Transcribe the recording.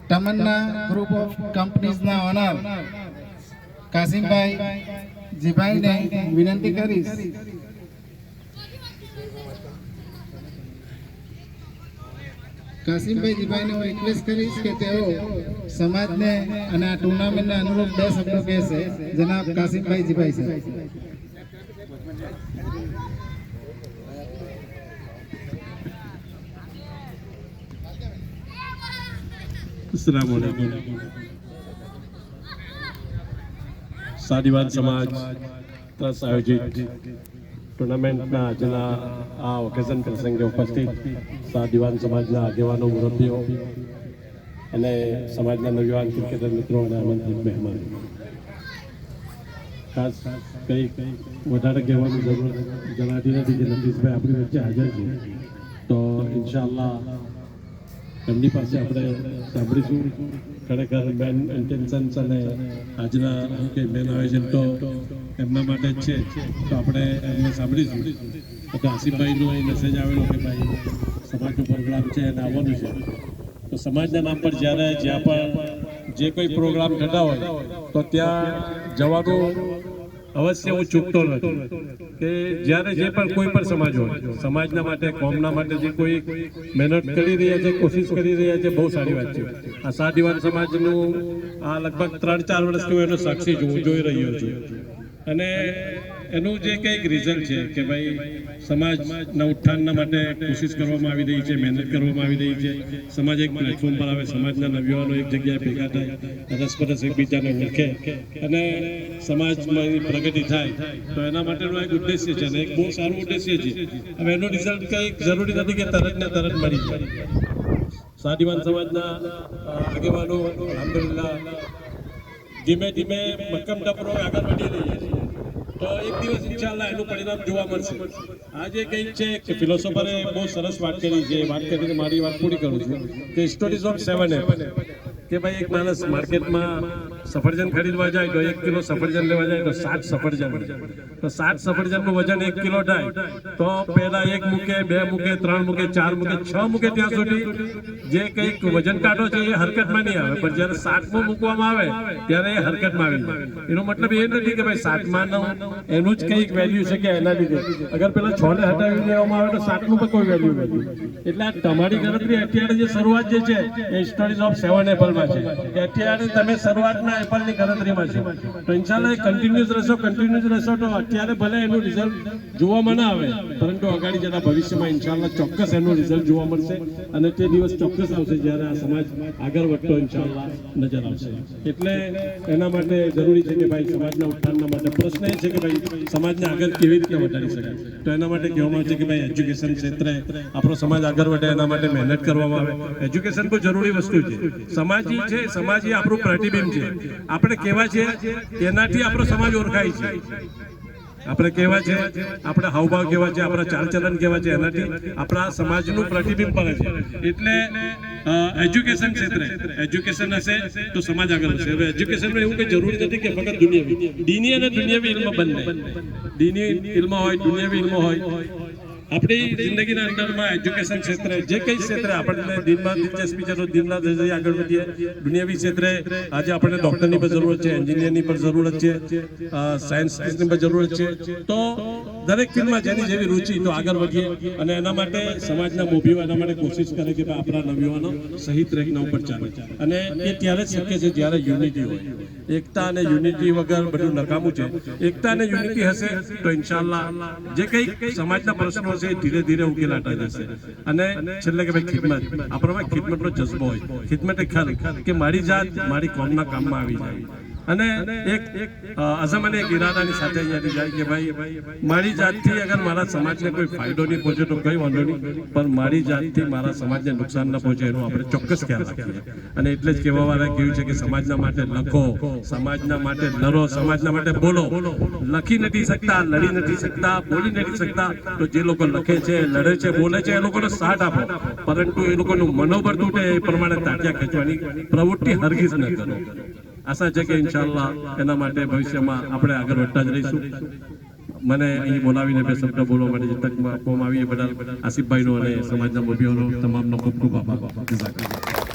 Tamanna group of કંપનીઝના honour કાસિમભાઈ જીભાઈને વિનંતી કરીશ કાસિમભાઈ જીભાઈને હું રિક્વેસ્ટ કરીશ કે તેઓ સમાજને અને આ ટુર્નામેન્ટને અનુરૂપ 2 શબ્દો કહેશે. જનાબ કાસિમભાઈ જીભાઈ સાહેબ. अस्सलामुअलैकुम. सादीवान समाज ट्रस्ट आयोजित टूर्नामेंटના આજના આ ઓકેઝન પ્રસંગે ઉપસ્થિત સાદીવાન સમાજના આગેવાનો, મુરબ્બીઓ અને સમાજના નવયુવાન ક્રિકેટર મિત્રો અને આમંત્રિત મહેમાનો, ખાસ કંઈ વધારે કહેવાની જરૂર જણાતી નથી કે નફીસભાઈ આપણી વચ્ચે હાજર છે, તો ઇન્શાઅલ્લાહ એમની પાસે આપણે સાંભળીશું. ખરેખર મેન ઇન્ટેન્શન્સ અને આજના કે મેન આયોજન તો એમના માટે જ છે, તો આપણે એમને સાંભળીશું. તો આસિફભાઈનો એ મેસેજ આવેલો કે ભાઈ સમાજનો પ્રોગ્રામ છે અને આવવાનું છે, તો સમાજના નામ પર જ્યારે જ્યાં પણ જે કોઈ પ્રોગ્રામ થતા હોય તો ત્યાં જવાનું અવશ્ય હું ચૂકતો નથી. કે જ્યારે જે પણ કોઈ પણ સમાજ હોય, સમાજના માટે, કોમના માટે જે કોઈ મહેનત કરી રહ્યા છે, કોશિશ કરી રહ્યા છે, બહુ સારી વાત છે. આ સાદીવાન સમાજનું આ લગભગ 3-4 વર્ષથી હું એનો સાક્ષી છું, જોઈ રહ્યો છું. અને એનું જે કંઈક રિઝલ્ટ છે કે ભાઈ સમાજના ઉત્થાનના માટે કોશિશ કરવામાં આવી રહી છે, મહેનત કરવામાં આવી રહી છે. સમાજ એક પ્લેટફોર્મ પર આવે, સમાજના નવયુવાનો એક જગ્યાએ ભેગા થાય, રસપરસ એકબીજાને ઓળખે અને સમાજમાં પ્રગતિ થાય, તો એના માટેનો એક ઉદ્દેશ્ય છે અને એક બહુ સારું ઉદ્દેશ્ય છે. હવે એનો રિઝલ્ટ કંઈક જરૂરી નથી કે તરત ને તરત મળી જાય. સાદીવાન સમાજના આગેવાનો અલ્હમ્દુલિલ્લાહ ધીમે ધીમે મક્કમતાપૂર્વક આગળ વધી રહ્યા છે, તો એક દિવસ ઇન્શાઅલ્લાહ એનું પરિણામ જોવા મળશે. આજે કંઈક છે કે ફિલોસોફરે બહુ સરસ વાત કરી છે, વાત કરીને મારી વાત પૂરી કરું છું કે સ્ટોરીઝ ઓફ 7 એપલ, કે ભાઈ એક માણસ માર્કેટમાં સફરજન ખરીદવા જાય તો 1 કિલો સફરજન લેવા જાય તો 7 સફરજન, તો 7 સફરજનનું વજન 1 કિલો થાય તો પહેલા 1 મૂકે, 2 મૂકે, 3 મૂકે, 4 મૂકે, 6 મૂકે, ત્યાં સુધી જે કંઈક વજન કાઢો છે એ હરકતમાં નહીં આવે, પણ જ્યારે 7મું મૂકવામાં આવે ત્યારે એ હરકતમાં આવી જાય. એનો મતલબ એ નથી કે ભાઈ 7માનું એનું જ કંઈક વેલ્યુ છે કે એના લીધે અગર પેલા 6 ને હટાવી દેવામાં આવે તો 7નું પણ કોઈ વેલ્યુ નથી. એટલે આ તમારી ગણતરી અત્યારે જે શરૂઆત જે છે એ સ્ટોરીઝ ઓફ 7 એપલમાં છે, કે અત્યારે તમે શરૂઆતના એપલની ગણતરીમાં છે, તો ઇન્શાઅલ્લાહ કન્ટિન્યુઅસ રહેશો તો અત્યારે ભલે એનું રિઝલ્ટ જોવામાં ના આવે, પરંતુ આગાડી જતા ભવિષ્યમાં ઇન્શાઅલ્લાહ ચોક્કસ એનું રિઝલ્ટ જોવા મળશે અને તે દિવસ ચોક્કસ આવશે જ્યારે આ સમાજ આગળ વધતો ઇન્શાઅલ્લાહ નજર આવશે. એટલે એના માટે જરૂરી છે કે ભાઈ સમાજના ઉત્થાનના માટે પ્રશ્ન એ છે કે ભાઈ સમાજને આગળ કેવી રીતે વધારી શકાય, તો એના માટે કહેવામાં આવે છે કે ભાઈ એજ્યુકેશન ક્ષેત્રે આપણો સમાજ આગળ વધે એના માટે મહેનત કરવામાં આવે. એજ્યુકેશન બહુ જરૂરી વસ્તુ છે. સમાજ છે, સમાજ એ આપણું પ્રતિબિંબ છે. આપણે કેવા છે તેનાથી આપણો સમાજ ઓળખાય છે. આપણે કેવા છે, આપણે હાવભાવ કેવા છે, આપણા ચાલચલન કેવા છે, એનાથી આપણા સમાજનું પ્રતિબિંબ પડે છે. એટલે એજ્યુકેશન ક્ષેત્રે એજ્યુકેશન હશે તો સમાજ આગળ હશે. હવે એજ્યુકેશનમાં એવું કંઈ જરૂરી નથી કે ફક્ત દુનિયાવી, દીની અને દુનિયાવી ઇલ્મ બંને, દીની ઇલ્મ હોય, દુનિયાવી ઇલ્મ હોય. આપણી જિંદગીના અંદરમાં એજ્યુકેશન ક્ષેત્રે જે કંઈ ક્ષેત્રે આપણને દિનમાં દિલચસ્પી છે તો દિનના જઈએ આગળ વધીએ. દુનિયાવી ક્ષેત્રે આજે આપણને ડૉક્ટરની પણ જરૂરત છે, એન્જિનિયરની પણ જરૂરત છે, સાયન્સની પણ જરૂરત છે, તો દરેક ફિલ્ડમાં જેની જેવી રુચિ તો આગળ વધીએ. અને એના માટે સમાજના મોભીઓ એના માટે કોશિશ કરે કે આપણા નવયુવાનો સહિત રહીને ઉપર ચાલે, અને એ ત્યારે જ શક્ય છે જ્યારે યુનિટી હોય. એકતા અને યુનિટી વગર બધું નકામું છે. એકતા અને યુનિટી હશે તો ઇન્શાઅલ્લાહ જે કંઈક સમાજના પ્રશ્નો છે ધીરે ધીરે ઉકેલાતા જશે. અને છેલ્લે કે ભાઈ ખિદમત, આપણામાં ખિદમતનો જજ્બો હોય, ખિદમત એ ખ્યાલ કે મારી જાત મારી કોમના કામમાં આવી જાય. અને એક અઝમ અને એક ઇરાદાની સાથે અહીંયાથી જાય કે ભાઈ મારી જાતથી અગર મારા સમાજને કોઈ ફાયદો નહીં પહોંચે તો કંઈ વાંધો નહીં, પણ મારી જાતથી મારા સમાજને નુકસાન ન પહોંચે એનો આપણે ચોક્કસ ખ્યાલ રાખીએ. અને એટલે જ કહેવામાં કહ્યું છે કે સમાજના માટે લખો, સમાજના માટે લડો, સમાજના માટે બોલો. લખી નથી શકતા, લડી નથી શકતા, બોલી નથી શકતા, તો જે લોકો લખે છે, લડે છે, બોલે છે એ લોકોનો સાથ આપો, પરંતુ એ લોકોનું મનોબળ તૂટે એ પ્રમાણે તાટિયા ખેંચવાની પ્રવૃત્તિ હરગીઝ ન કરો. આશા છે કે ઇન્શાઅલ્લાહ એના માટે ભવિષ્યમાં આપણે આગળ વધતા જ રહીશું. મને અહીં બોલાવીને 2 શબ્દ બોલવા માટે જે તક આપવામાં આવી એ બદલ આસિફભાઈનો અને સમાજના મોભીઓનો તમામનો ખૂબ ખૂબ આભાર.